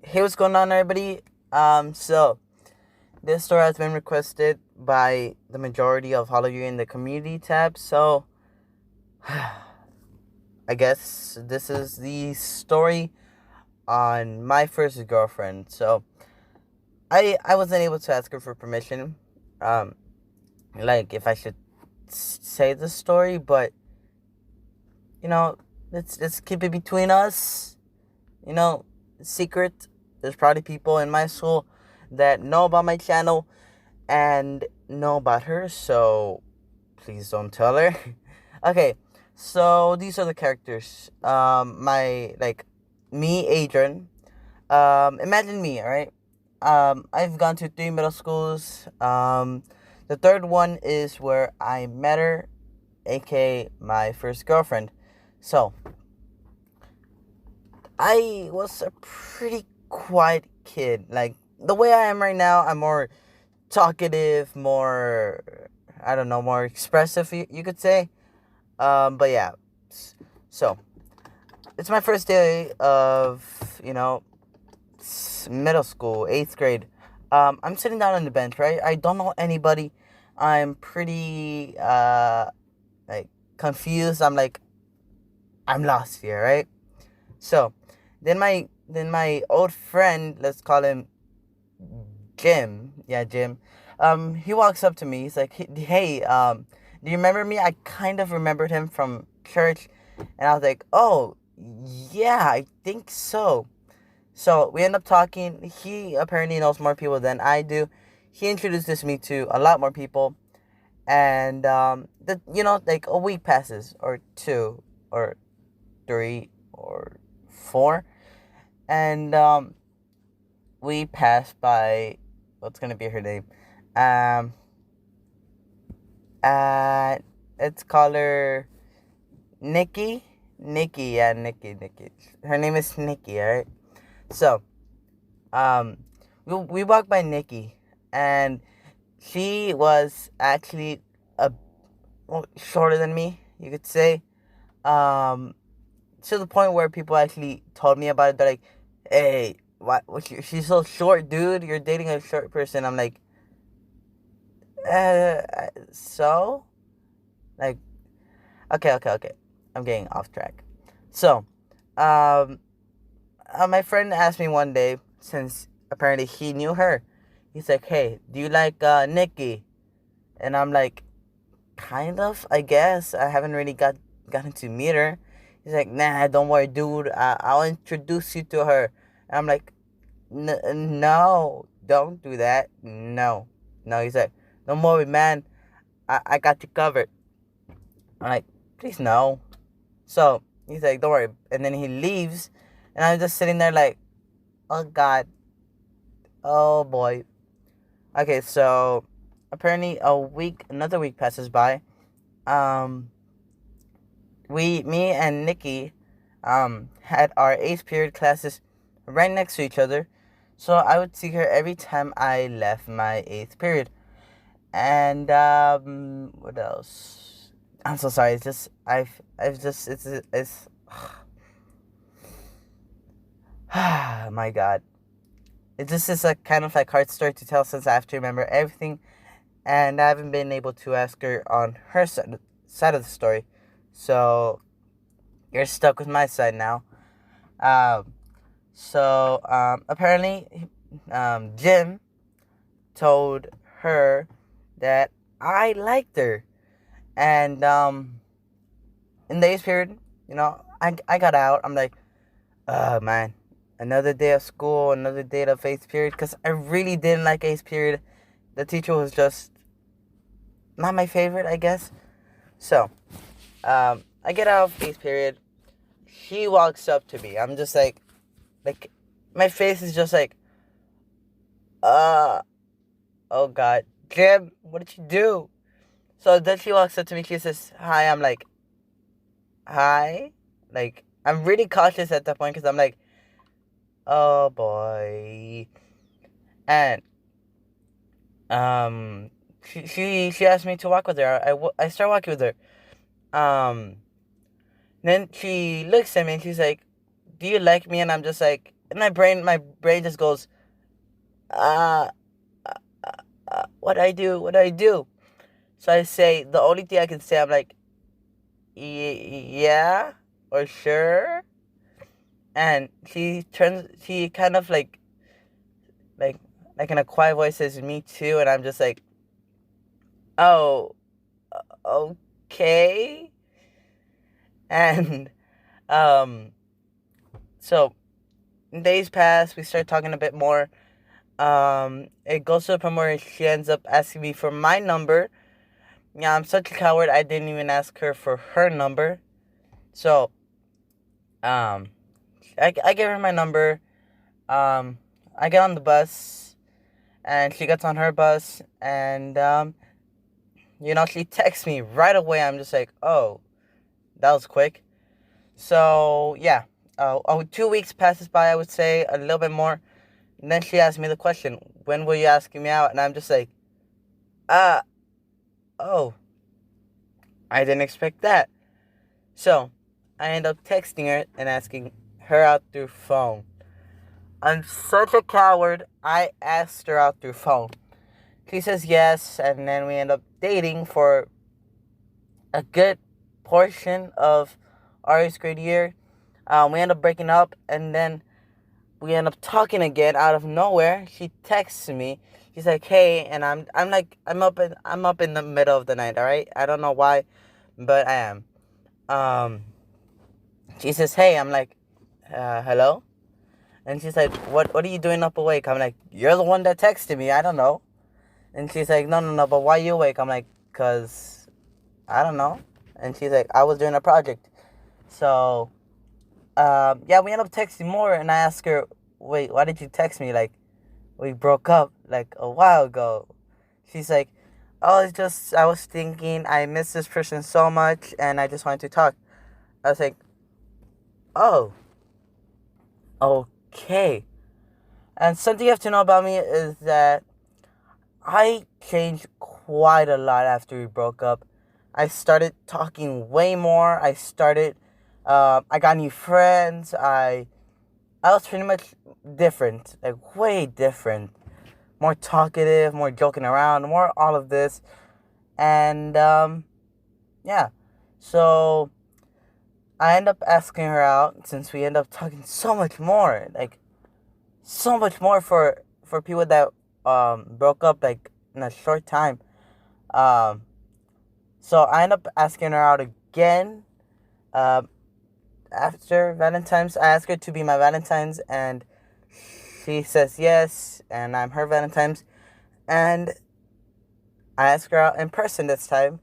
Hey, what's going on, everybody? So this story has been requested by the majority of all of you in the community tab. So I guess this is the story on my first girlfriend. So I wasn't able to ask her for permission, um, like if I should say the story, but you know, let's keep it between us. You know, secret. There's probably people in my school that know about my channel and know about her, so please don't tell her. Okay, so these are the characters. My like me, Adrian. Imagine me, alright? I've gone to 3 middle schools. The third one is where I met her, aka my first girlfriend. So I was a pretty quiet kid. Like the way I am right now, I'm more talkative, more, I don't know, more expressive, you could say. But yeah, so it's my first day of, middle school, 8th grade. I'm sitting down on the bench, right? I don't know anybody. I'm pretty, like, confused. I'm lost here, right? So, then my old friend, let's call him Jim. Yeah, Jim. He walks up to me. He's like, "Hey, do you remember me? I kind of remembered him from church." And I was like, "Oh, yeah, I think so." So we end up talking. He apparently knows more people than I do. He introduces me to a lot more people, and like a week passes, or two, or three, or four, and we pass by. What's gonna be her name? Um, uh, let's call her Nikki. Nikki, yeah, Nikki. Her name is Nikki, alright? So, um, we walked by Nikki, and she was actually shorter than me, you could say. Um, to the point where people actually told me about it. They're like, "Hey, she's so short, dude. You're dating a short person." I'm like, so? Like, okay. I'm getting off track. So, um, my friend asked me one day, since apparently he knew her, he's like, "Hey, do you like Nikki?" And I'm like, "Kind of, I guess. I haven't really gotten to meet her." He's like, "Nah, don't worry, dude. I'll introduce you to her." And I'm like, No, don't do that. No." He's like, "Don't worry, man. I got you covered." I'm like, "Please, no." So he's like, "Don't worry." And then he leaves, and I'm just sitting there like, "Oh God, oh boy." Okay, so apparently another week passes by. Um, me and Nikki, had our 8th period classes right next to each other, so I would see her every time I left my 8th period. And what else? I'm so sorry. It's just I've just it's my God. It just is a kind of like hard story to tell, since I have to remember everything, and I haven't been able to ask her on her side of the story. So you're stuck with my side now. Um, apparently, Jim told her that I liked her, and in the 8th period, I got out. I'm like, oh man, another day of school, another day of 8th period, because I really didn't like 8th period. The teacher was just not my favorite, I guess. So, I get out of 8th period. She walks up to me. I'm just like, my face is just like, uh, oh God, Jim, what did you do? So then she walks up to me. She says, "Hi." I'm like, "Hi." Like, I'm really cautious at that point, because I'm like, oh boy. And she asked me to walk with her. I start walking with her. Um, then she looks at me and she's like, "Do you like me?" And I'm just like, And my brain just goes, uh, what do I do? What do I do? So I say, the only thing I can say, I'm like, yeah, or sure. And she kind of like, like in a quiet voice says, me too. And I'm just like, oh, okay. And, um, so days pass, we start talking a bit more. It goes to the point where she ends up asking me for my number. Yeah, I'm such a coward, I didn't even ask her for her number. So, um, I gave her my number. Um, I get on the bus, and she gets on her bus, and, she texts me right away. I'm just like, oh, that was quick. So, yeah. 2 weeks passes by, I would say, a little bit more. And then she asked me the question, when will you asking me out? And I'm just like, uh, oh, I didn't expect that. So, I end up texting her and asking her out through phone. I'm such a coward. I asked her out through phone. She says yes, and then we end up dating for a good portion of our 8th grade year. We end up breaking up, and then we end up talking again out of nowhere. She texts me. She's like, "Hey," and I'm like, I'm up in the middle of the night. All right, I don't know why, but I am. Um, she says, "Hey," I'm like, "Hello," and she's like, "What are you doing up awake?" I'm like, "You're the one that texted me. I don't know." And she's like, "No, no, no, but why you awake?" I'm like, "Cause I don't know." And she's like, "I was doing a project." So, yeah, we end up texting more, and I ask her, "Wait, why did you text me? Like, we broke up like a while ago." She's like, "Oh, it's just I was thinking I miss this person so much, and I just wanted to talk." I was like, "Oh, okay." And something you have to know about me is that I changed quite a lot after we broke up. I started talking way more. I got new friends. I was pretty much different, like way different. More talkative, more joking around, more all of this. And, yeah. So, I end up asking her out since we end up talking so much more. Like, so much more for people that, broke up, like, in a short time. Um, so I end up asking her out again. Um, After Valentine's, I asked her to be my Valentine's, and she says yes, and I'm her Valentine's. And I asked her out in person this time.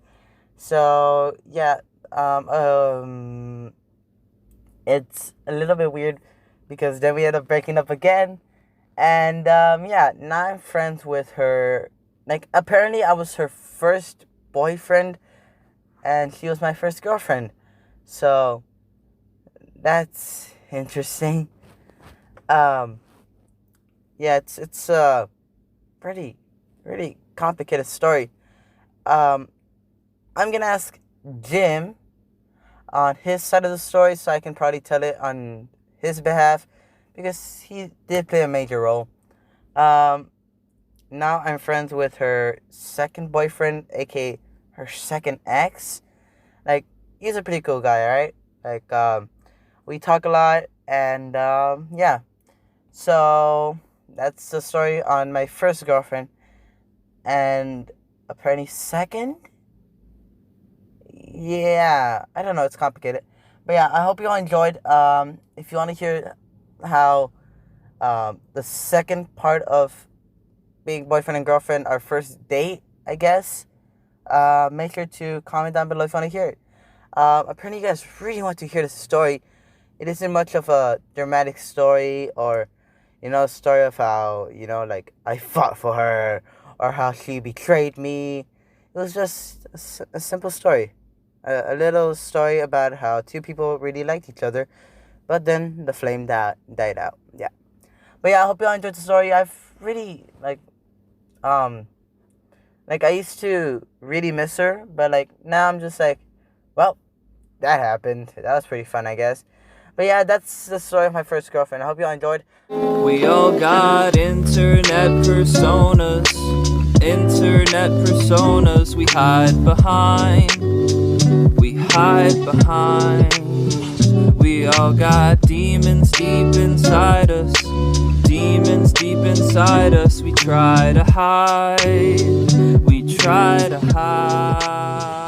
So yeah, um, um, it's a little bit weird because then we end up breaking up again. And yeah, now I'm friends with her. Like, apparently, I was her first boyfriend, and she was my first girlfriend. So that's interesting. Um, yeah, it's a pretty pretty complicated story. Um, I'm gonna ask Jim on his side of the story, so I can probably tell it on his behalf because he did play a major role. Um, Now I'm friends with her second boyfriend, aka her second ex. Like, he's a pretty cool guy, alright? Like, we talk a lot, and, yeah. So, that's the story on my first girlfriend. And apparently, second? Yeah, I don't know, it's complicated. But yeah, I hope you all enjoyed. If you want to hear how, the second part of being boyfriend and girlfriend, our first date, I guess, make sure to comment down below if you want to hear it. Apparently, you guys really want to hear this story. It isn't much of a dramatic story or, a story of how, like, I fought for her or how she betrayed me. It was just a simple story. A little story about how two people really liked each other, but then the flame died out. Yeah. But yeah, I hope you all enjoyed the story. I've really, um, I used to really miss her, but, now I'm just like, well, that happened. That was pretty fun, I guess. But yeah, that's the story of my first girlfriend. I hope you all enjoyed. We all got internet personas. Internet personas we hide behind. We hide behind. We all got demons deep inside us. Demons deep inside us. We try to hide. We try to hide.